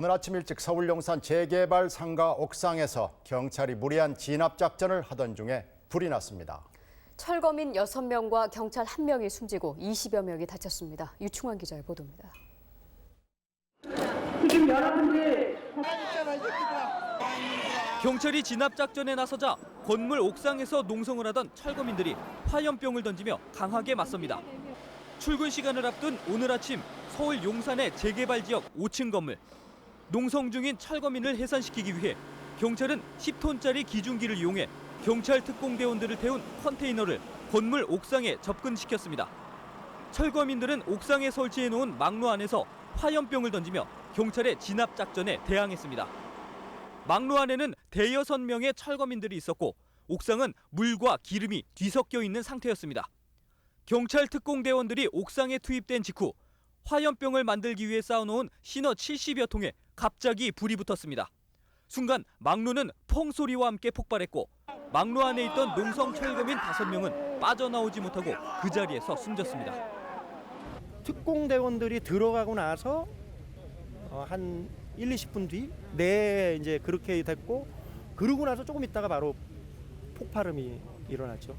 오늘 아침 일찍 서울 용산 재개발 상가 옥상에서 경찰이 무리한 진압작전을 하던 중에 불이 났습니다. 철거민 6명과 경찰 1명이 숨지고 20여 명이 다쳤습니다. 유충환 기자의 보도입니다. 지금 여러분들 경찰이 진압작전에 나서자 건물 옥상에서 농성을 하던 철거민들이 화염병을 던지며 강하게 맞섭니다. 출근 시간을 앞둔 오늘 아침 서울 용산의 재개발 지역 5층 건물. 농성 중인 철거민을 해산시키기 위해 경찰은 10톤짜리 기중기를 이용해 경찰 특공대원들을 태운 컨테이너를 건물 옥상에 접근시켰습니다. 철거민들은 옥상에 설치해놓은 망루 안에서 화염병을 던지며 경찰의 진압작전에 대항했습니다. 망루 안에는 대여섯 명의 철거민들이 있었고 옥상은 물과 기름이 뒤섞여 있는 상태였습니다. 경찰 특공대원들이 옥상에 투입된 직후 화염병을 만들기 위해 쌓아놓은 신어 70여 통에 갑자기 불이 붙었습니다. 순간 망루는 퐁 소리와 함께 폭발했고 망루 안에 있던 농성 철거민 5명은 빠져나오지 못하고 그 자리에서 숨졌습니다. 특공대원들이 들어가고 나서 한 1, 20분 뒤 이제 그렇게 됐고 그러고 나서 조금 있다가 바로 폭발음이 일어났죠.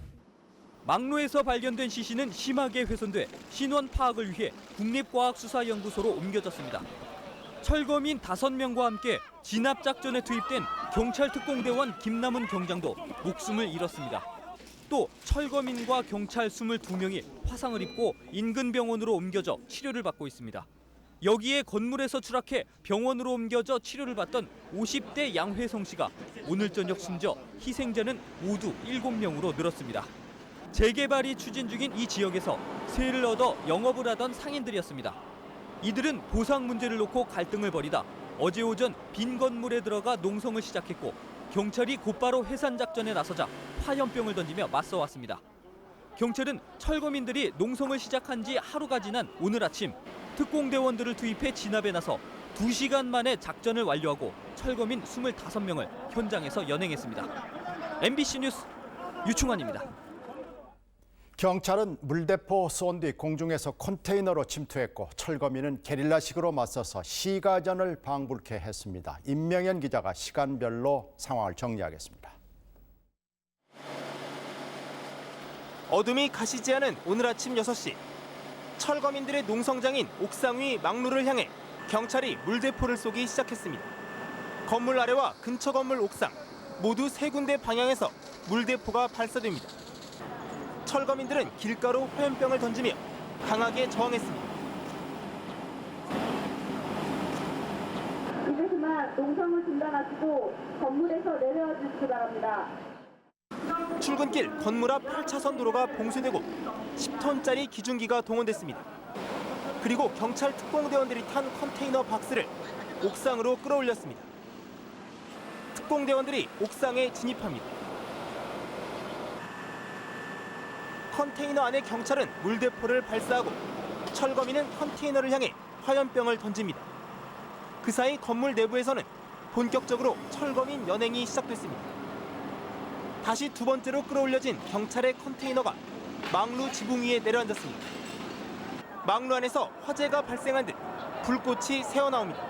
망루에서 발견된 시신은 심하게 훼손돼 신원 파악을 위해 국립과학수사연구소로 옮겨졌습니다. 철거민 5명과 함께 진압작전에 투입된 경찰 특공대원 김남은 경장도 목숨을 잃었습니다. 또 철거민과 경찰 22명이 화상을 입고 인근 병원으로 옮겨져 치료를 받고 있습니다. 여기에 건물에서 추락해 병원으로 옮겨져 치료를 받던 50대 양회성 씨가 오늘 저녁 숨져 희생자는 모두 7명으로 늘었습니다. 재개발이 추진 중인 이 지역에서 세를 얻어 영업을 하던 상인들이었습니다. 이들은 보상 문제를 놓고 갈등을 벌이다 어제 오전 빈 건물에 들어가 농성을 시작했고 경찰이 곧바로 해산 작전에 나서자 화염병을 던지며 맞서왔습니다. 경찰은 철거민들이 농성을 시작한 지 하루가 지난 오늘 아침 특공대원들을 투입해 진압에 나서 2시간 만에 작전을 완료하고 철거민 25명을 현장에서 연행했습니다. MBC 뉴스 유충환입니다. 경찰은 물대포 쏜 뒤 공중에서 컨테이너로 침투했고 철거민은 게릴라식으로 맞서서 시가전을 방불케 했습니다. 임명현 기자가 시간별로 상황을 정리하겠습니다. 어둠이 가시지 않은 오늘 아침 6시. 철거민들의 농성장인 옥상 위 망루를 향해 경찰이 물대포를 쏘기 시작했습니다. 건물 아래와 근처 건물 옥상 모두 3군데 방향에서 물대포가 발사됩니다. 철거민들은 길가로 화염병을 던지며 강하게 저항했습니다. 이제 그만 농성을 중단하시고 건물에서 내려와 주시기 바랍니다. 출근길 건물 앞 8차선 도로가 봉쇄되고 10톤짜리 기중기가 동원됐습니다. 그리고 경찰 특공대원들이 탄 컨테이너 박스를 옥상으로 끌어올렸습니다. 특공대원들이 옥상에 진입합니다. 컨테이너 안에 경찰은 물대포를 발사하고 철거민은 컨테이너를 향해 화염병을 던집니다. 그 사이 건물 내부에서는 본격적으로 철거민 연행이 시작됐습니다. 다시 두 번째로 끌어올려진 경찰의 컨테이너가 망루 지붕 위에 내려앉았습니다. 망루 안에서 화재가 발생한 듯 불꽃이 새어나옵니다.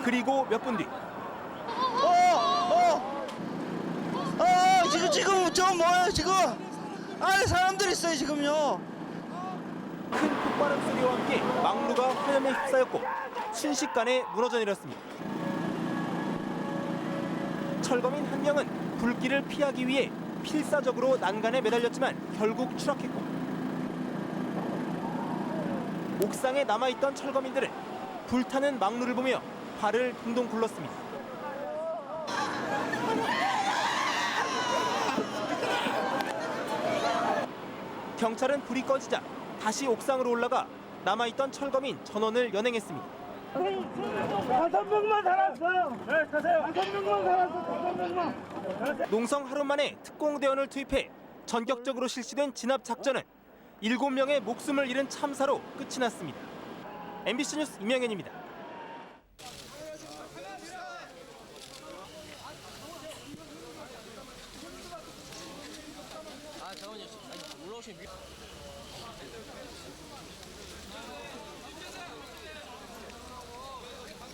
그리고 몇 분 뒤 지금 저 뭐예요 지금? 안에 사람들 있어요 지금요. 큰 폭발음 소리와 함께 망루가 화염에 휩싸였고 순식간에 무너져 내렸습니다. 철거민 한 명은 불길을 피하기 위해 필사적으로 난간에 매달렸지만 결국 추락했고 옥상에 남아있던 철거민들은 불타는 망루를 보며 발을 동동 굴렀습니다. 경찰은 불이 꺼지자 다시 옥상으로 올라가 남아있던 철거민 전원을 연행했습니다. 5명만 살았어요. 네, 가세요. 5명만 살았어. 5명만. 농성 하루 만에 특공대원을 투입해 전격적으로 실시된 진압 작전은 7명의 목숨을 잃은 참사로 끝이 났습니다. MBC 뉴스 임명현입니다.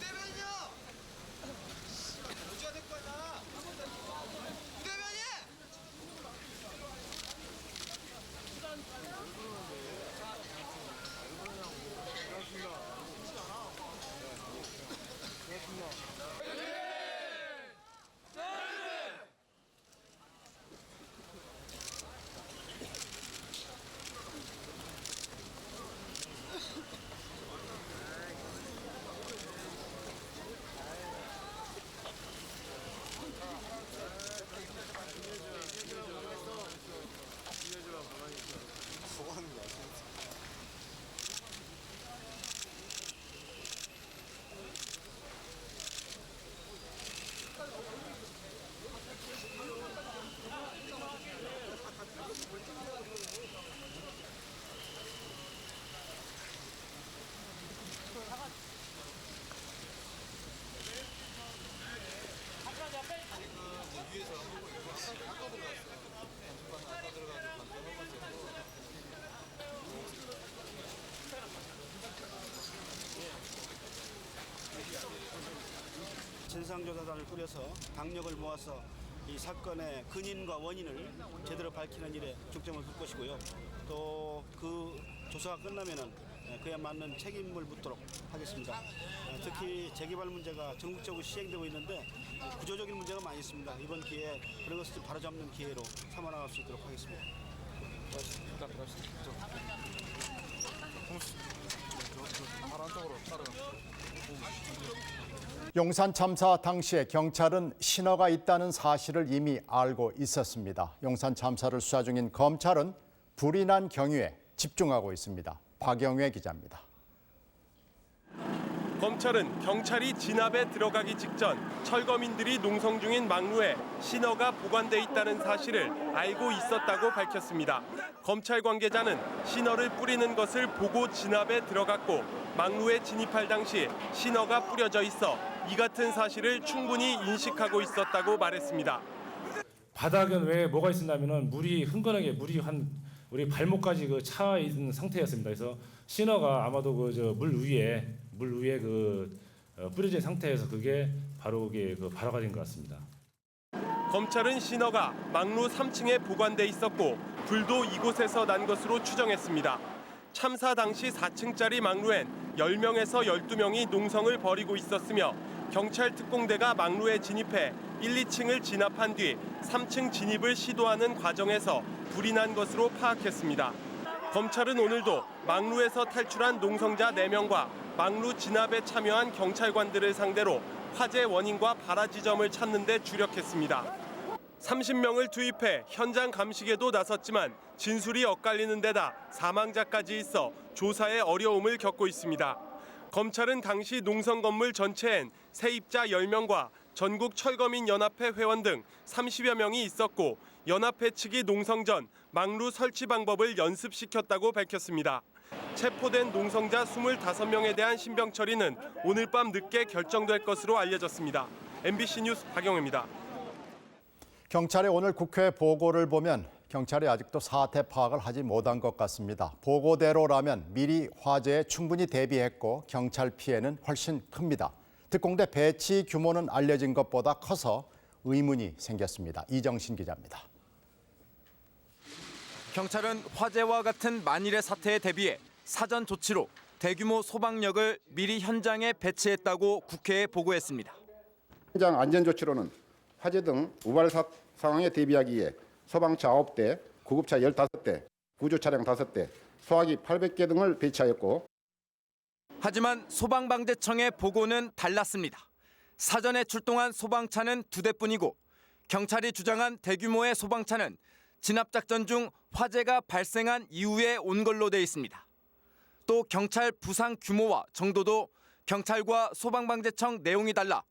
대변인요. 진상조사단을 꾸려서 강력을 모아서 이 사건의 근인과 원인을 제대로 밝히는 일에 중점을 둘 것이고요. 또 그 조사가 끝나면은 그에 맞는 책임을 묻도록 하겠습니다. 특히 재개발 문제가 전국적으로 시행되고 있는데 구조적인 문제가 많이 있습니다. 이번 기회에 그런 것을 좀 바로잡는 기회로 삼아나갈 수 있도록 하겠습니다. 용산 참사 당시에 경찰은 신호가 있다는 사실을 이미 알고 있었습니다. 용산 참사를 수사 중인 검찰은 불이 난 경위에 집중하고 있습니다. 박영회 기자입니다. 검찰은 경찰이 진압에 들어가기 직전 철거민들이 농성 중인 막루에 신호가 보관돼 있다는 사실을 알고 있었다고 밝혔습니다. 검찰 관계자는 신호를 뿌리는 것을 보고 진압에 들어갔고 막루에 진입할 당시 신호가 뿌려져 있어 이 같은 사실을 충분히 인식하고 있었다고 말했습니다. 바닥은 왜 뭐가 있었냐면은 물이 흥건하게 물이 한 우리 발목까지 그 차 있는 상태였습니다. 그래서 신호가 아마도 그 물 위에 뿌려진 상태에서 그게 바로 발화가 된 것 같습니다. 검찰은 신호가 막루 3층에 보관돼 있었고 불도 이곳에서 난 것으로 추정했습니다. 참사 당시 4층짜리 막루엔 10명에서 12명이 농성을 벌이고 있었으며 경찰 특공대가 막루에 진입해 1, 2층을 진압한 뒤 3층 진입을 시도하는 과정에서 불이 난 것으로 파악했습니다. 검찰은 오늘도 막루에서 탈출한 농성자 4명과 막루 진압에 참여한 경찰관들을 상대로 화재 원인과 발화 지점을 찾는 데 주력했습니다. 30명을 투입해 현장 감식에도 나섰지만 진술이 엇갈리는 데다 사망자까지 있어 조사에 어려움을 겪고 있습니다. 검찰은 당시 농성 건물 전체엔 세입자 10명과 전국 철거민 연합회 회원 등 30여 명이 있었고 연합회 측이 농성 전 막루 설치 방법을 연습시켰다고 밝혔습니다. 체포된 농성자 25명에 대한 신병 처리는 오늘 밤 늦게 결정될 것으로 알려졌습니다. MBC 뉴스 박영호입니다. 경찰의 오늘 국회 보고를 보면 경찰이 아직도 사태 파악을 하지 못한 것 같습니다. 보고대로라면 미리 화재에 충분히 대비했고 경찰 피해는 훨씬 큽니다. 특공대 배치 규모는 알려진 것보다 커서 의문이 생겼습니다. 이정신 기자입니다. 경찰은 화재와 같은 만일의 사태에 대비해 사전 조치로 대규모 소방력을 미리 현장에 배치했다고 국회에 보고했습니다. 현장 안전조치로는 화재 등 우발 상황에 대비하기 위해 소방차 9대, 구급차 15대, 구조차량 5대, 소화기 800개 등을 배치하였고 하지만 소방방재청의 보고는 달랐습니다. 사전에 출동한 소방차는 2대뿐이고 경찰이 주장한 대규모의 소방차는 진압작전 중 화재가 발생한 이후에 온 걸로 돼 있습니다. 또 경찰 부상 규모와 정도도 경찰과 소방방재청 내용이 달라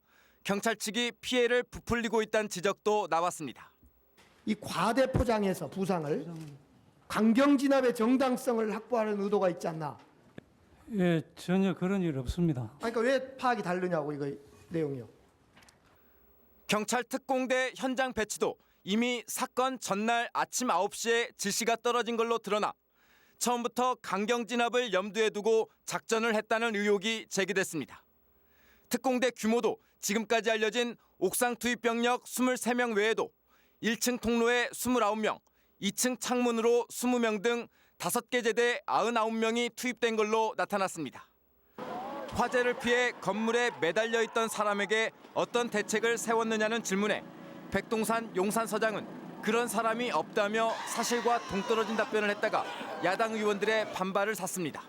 경찰 측이 피해를 부풀리고 있다는 지적도 나왔습니다. 이 과대 포장해서 부상을 강경 진압의 정당성을 확보하는 의도가 있지 않나? 예, 전혀 그런 일 없습니다. 그러니까 왜 파악이 다르냐고 이거 내용이요. 경찰 특공대 현장 배치도 이미 사건 전날 아침 9시에 지시가 떨어진 걸로 드러나 처음부터 강경 진압을 염두에 두고 작전을 했다는 의혹이 제기됐습니다. 특공대 규모도 지금까지 알려진 옥상 투입 병력 23명 외에도 1층 통로에 29명, 2층 창문으로 20명 등 5개 제대 99명이 투입된 걸로 나타났습니다. 화재를 피해 건물에 매달려 있던 사람에게 어떤 대책을 세웠느냐는 질문에 백동산 용산서장은 그런 사람이 없다며 사실과 동떨어진 답변을 했다가 야당 의원들의 반발을 샀습니다.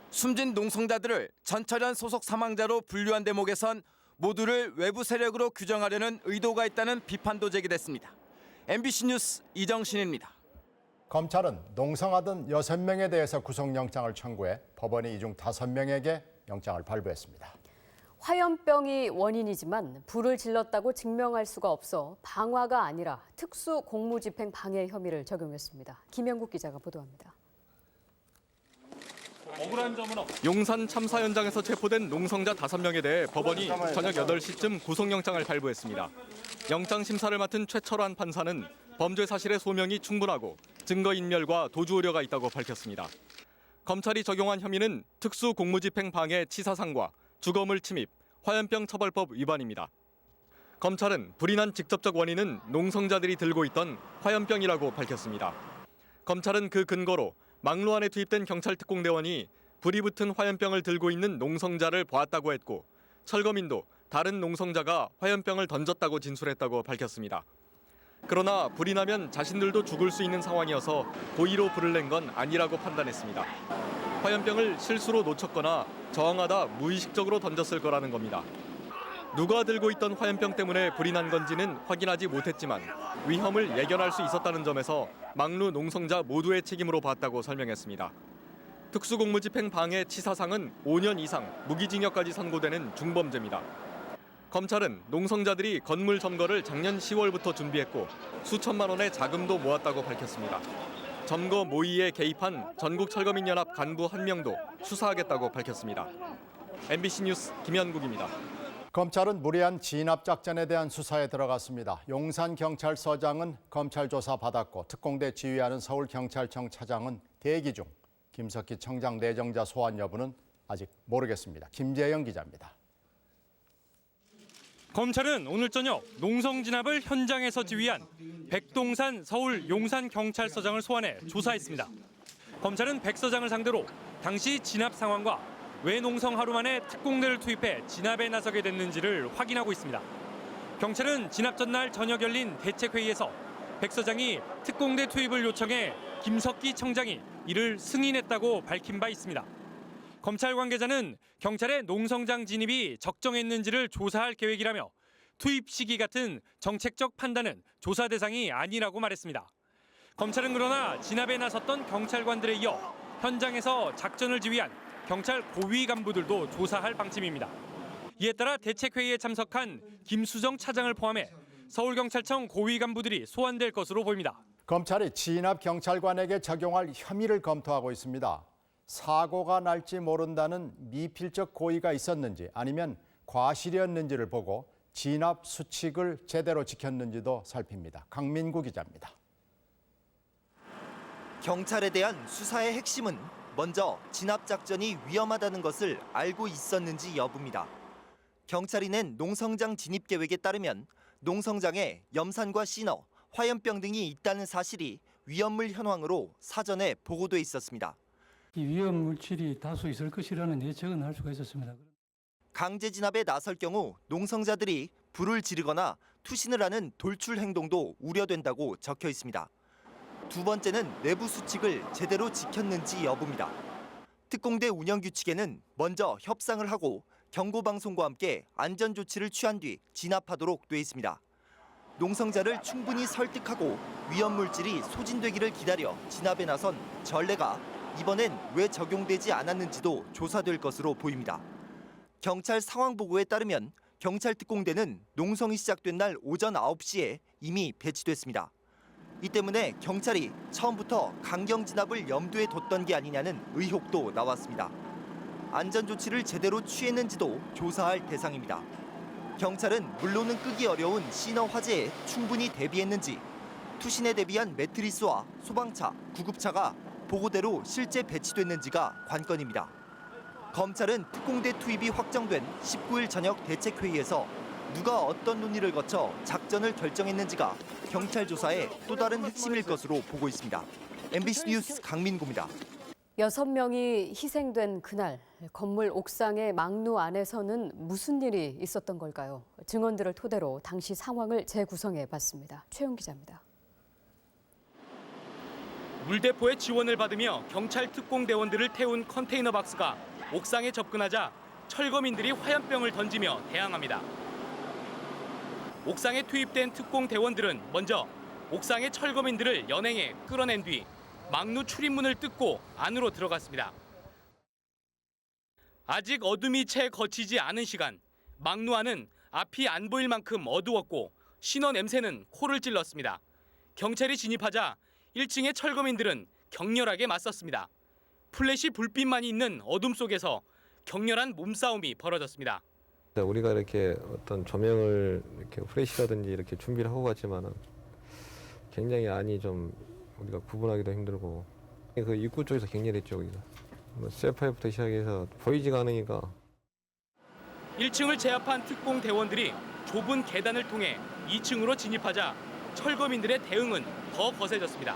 숨진 농성자들을 전철현 소속 사망자로 분류한 대목에선 모두를 외부 세력으로 규정하려는 의도가 있다는 비판도 제기됐습니다. MBC 뉴스 이정신입니다. 검찰은 농성하던 6명에 대해서 구속영장을 청구해 법원이 이 중 5명에게 영장을 발부했습니다. 화염병이 원인이지만 불을 질렀다고 증명할 수가 없어 방화가 아니라 특수 공무집행 방해 혐의를 적용했습니다. 김영국 기자가 보도합니다. 용산 참사 현장에서 체포된 농성자 5명에 대해 법원이 저녁 8시쯤 구속영장을 발부했습니다. 영장 심사를 맡은 최철환 판사는 범죄 사실의 소명이 충분하고 증거인멸과 도주 우려가 있다고 밝혔습니다. 검찰이 적용한 혐의는 특수 공무집행 방해 치사상과 주거물 침입, 화염병 처벌법 위반입니다. 검찰은 불이 난 직접적 원인은 농성자들이 들고 있던 화염병이라고 밝혔습니다. 검찰은 그 근거로 막루 안에 투입된 경찰 특공대원이 불이 붙은 화염병을 들고 있는 농성자를 보았다고 했고 철거민도 다른 농성자가 화염병을 던졌다고 진술했다고 밝혔습니다. 그러나 불이 나면 자신들도 죽을 수 있는 상황이어서 고의로 불을 낸 건 아니라고 판단했습니다. 화염병을 실수로 놓쳤거나 저항하다 무의식적으로 던졌을 거라는 겁니다. 누가 들고 있던 화염병 때문에 불이 난 건지는 확인하지 못했지만 위험을 예견할 수 있었다는 점에서 막루 농성자 모두의 책임으로 봤다고 설명했습니다. 특수공무집행 방해 치사상은 5년 이상 무기징역까지 선고되는 중범죄입니다. 검찰은 농성자들이 건물 점거를 작년 10월부터 준비했고 수천만 원의 자금도 모았다고 밝혔습니다. 점거 모의에 개입한 전국철거민연합 간부 1명도 수사하겠다고 밝혔습니다. MBC 뉴스 김현국입니다. 검찰은 무리한 진압 작전에 대한 수사에 들어갔습니다. 용산경찰서장은 검찰 조사 받았고 특공대 지휘하는 서울경찰청 차장은 대기 중. 김석희 청장 내정자 소환 여부는 아직 모르겠습니다. 김재영 기자입니다. 검찰은 오늘 저녁 농성 진압을 현장에서 지휘한 백동산 서울 용산경찰서장을 소환해 조사했습니다. 검찰은 백 서장을 상대로 당시 진압 상황과 왜 농성 하루 만에 특공대를 투입해 진압에 나서게 됐는지를 확인하고 있습니다. 경찰은 진압 전날 저녁 열린 대책회의에서 백 서장이 특공대 투입을 요청해 김석희 청장이 이를 승인했다고 밝힌 바 있습니다. 검찰 관계자는 경찰의 농성장 진입이 적정했는지를 조사할 계획이라며 투입 시기 같은 정책적 판단은 조사 대상이 아니라고 말했습니다. 검찰은 그러나 진압에 나섰던 경찰관들에 이어 현장에서 작전을 지휘한 경찰 고위 간부들도 조사할 방침입니다. 이에 따라 대책회의에 참석한 김수정 차장을 포함해 서울경찰청 고위 간부들이 소환될 것으로 보입니다. 검찰이 진압 경찰관에게 적용할 혐의를 검토하고 있습니다. 사고가 날지 모른다는 미필적 고의가 있었는지 아니면 과실이었는지를 보고 진압 수칙을 제대로 지켰는지도 살핍니다. 강민구 기자입니다. 경찰에 대한 수사의 핵심은 먼저 진압 작전이 위험하다는 것을 알고 있었는지 여부입니다. 경찰이 낸 농성장 진입 계획에 따르면 농성장에 염산과 시너, 화염병 등이 있다는 사실이 위험물 현황으로 사전에 보고돼 있었습니다. 이 위험 물질이 다수 있을 것이라는 예측은 할 수가 있었습니다. 강제 진압에 나설 경우 농성자들이 불을 지르거나 투신을 하는 돌출 행동도 우려된다고 적혀 있습니다. 두 번째는 내부 수칙을 제대로 지켰는지 여부입니다. 특공대 운영 규칙에는 먼저 협상을 하고 경고방송과 함께 안전조치를 취한 뒤 진압하도록 돼 있습니다. 농성자를 충분히 설득하고 위험물질이 소진되기를 기다려 진압에 나선 전례가 이번엔 왜 적용되지 않았는지도 조사될 것으로 보입니다. 경찰 상황보고에 따르면 경찰 특공대는 농성이 시작된 날 오전 9시에 이미 배치됐습니다. 이 때문에 경찰이 처음부터 강경 진압을 염두에 뒀던 게 아니냐는 의혹도 나왔습니다. 안전조치를 제대로 취했는지도 조사할 대상입니다. 경찰은 물론은 끄기 어려운 시너 화재에 충분히 대비했는지, 투신에 대비한 매트리스와 소방차, 구급차가 보고대로 실제 배치됐는지가 관건입니다. 검찰은 특공대 투입이 확정된 19일 저녁 대책회의에서 누가 어떤 논의를 거쳐 작전을 결정했는지가 경찰 조사의 또 다른 핵심일 것으로 보고 있습니다. MBC 뉴스 강민구입니다. 6명이 희생된 그날 건물 옥상의 막루 안에서는 무슨 일이 있었던 걸까요? 증언들을 토대로 당시 상황을 재구성해 봤습니다. 최용 기자입니다. 물대포의 지원을 받으며 경찰 특공대원들을 태운 컨테이너 박스가 옥상에 접근하자 철거민들이 화염병을 던지며 대항합니다. 옥상에 투입된 특공대원들은 먼저 옥상의 철거민들을 연행해 끌어낸 뒤 막루 출입문을 뜯고 안으로 들어갔습니다. 아직 어둠이 채 거치지 않은 시간, 막루 안은 앞이 안 보일 만큼 어두웠고 신어 냄새는 코를 찔렀습니다. 경찰이 진입하자 1층의 철거민들은 격렬하게 맞섰습니다. 플래시 불빛만이 있는 어둠 속에서 격렬한 몸싸움이 벌어졌습니다. 우리가 이렇게 어떤 조명을 이렇게 후레쉬라든지 이렇게 준비를 하고 갔지만은 굉장히 안이 좀 우리가 구분하기도 힘들고 그 입구 쪽에서 격렬했죠. 우리가 쇠파이부터 시작해서 보이지가 않으니까. 1층을 제압한 특공 대원들이 좁은 계단을 통해 2층으로 진입하자 철거민들의 대응은 더 거세졌습니다.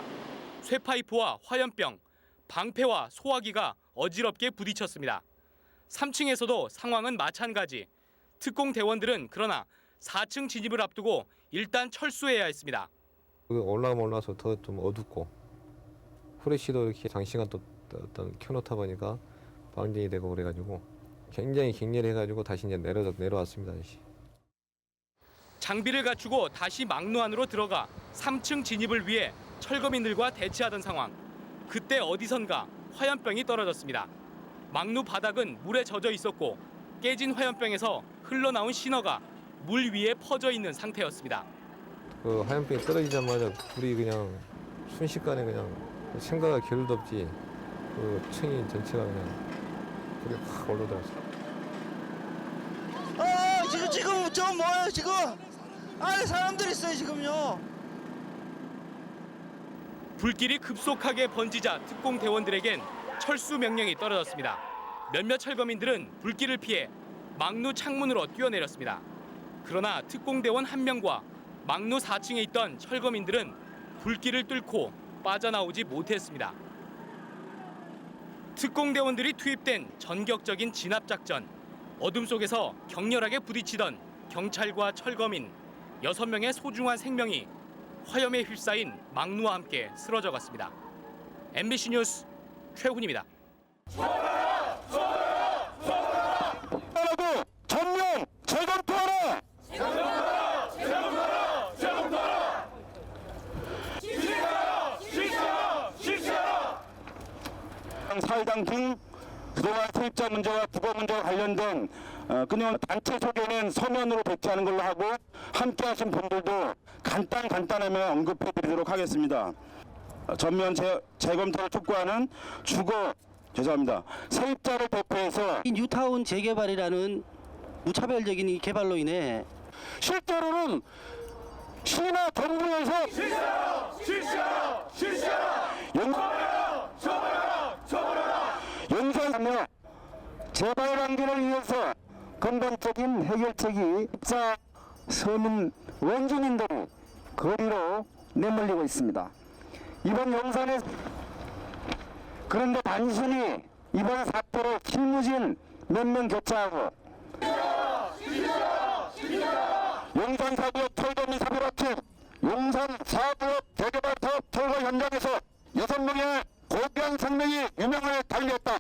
쇠파이프와 화염병, 방패와 소화기가 어지럽게 부딪혔습니다. 3층에서도 상황은 마찬가지. 특공 대원들은 그러나 4층 진입을 앞두고 일단 철수해야 했습니다. 올라가면 올라서 더 좀 어둡고 후레쉬도 이렇게 장시간 또 어떤 켜놓다 보니까 방전이 되고 그래가지고 굉장히 격렬해가지고 다시 이제 내려왔습니다. 다시. 장비를 갖추고 다시 막루 안으로 들어가 3층 진입을 위해 철거민들과 대치하던 상황. 그때 어디선가 화염병이 떨어졌습니다. 막루 바닥은 물에 젖어 있었고 깨진 화염병에서 흘러나온 신호가 물 위에 퍼져 있는 상태였습니다. 그 화염병이 떨어지자마자 불이 그냥 순식간에 그냥 생각할 겨를도 없이 그 층이 전체가 그냥 불이 확 올라들었어요. 지금 저 뭐예요 지금? 안에 사람들 있어요 지금요. 불길이 급속하게 번지자 특공 대원들에겐 철수 명령이 떨어졌습니다. 몇몇 철거민들은 불길을 피해 막루 창문으로 뛰어내렸습니다. 그러나 특공 대원 1명과 막루 4층에 있던 철거민들은 불길을 뚫고 빠져나오지 못했습니다. 특공 대원들이 투입된 전격적인 진압 작전. 어둠 속에서 격렬하게 부딪히던 경찰과 철거민 6명의 소중한 생명이 화염에 휩싸인 막루와 함께 쓰러져 갔습니다. MBC 뉴스 최훈입니다. 전면 재검토하라! 사회당 등 그동안 세입자 문제와 부거 문제와 관련된 그냥 단체 소견은 서면으로 배치하는 걸로 하고 함께하신 분들도 간단하면 언급해드리도록 하겠습니다. 전면 재검토를 촉구하는 세입자를 대표해서 이 뉴타운 재개발이라는 무차별적인 이 개발로 인해 실제로는 시나 정부에서 용산하며 재발 방지를 위해서 근본적인 해결책이 입사 서민 원주민들이 거리로 내몰리고 있습니다. 이번 용산에 그런데 단순히 이번 사태로 실무진 몇 명 교체하고 용산 사구역 철거민 사고라측 용산 사구역 재개발 사업 철거 현장에서 6명의 고귀한 생명이 유명을 달렸다.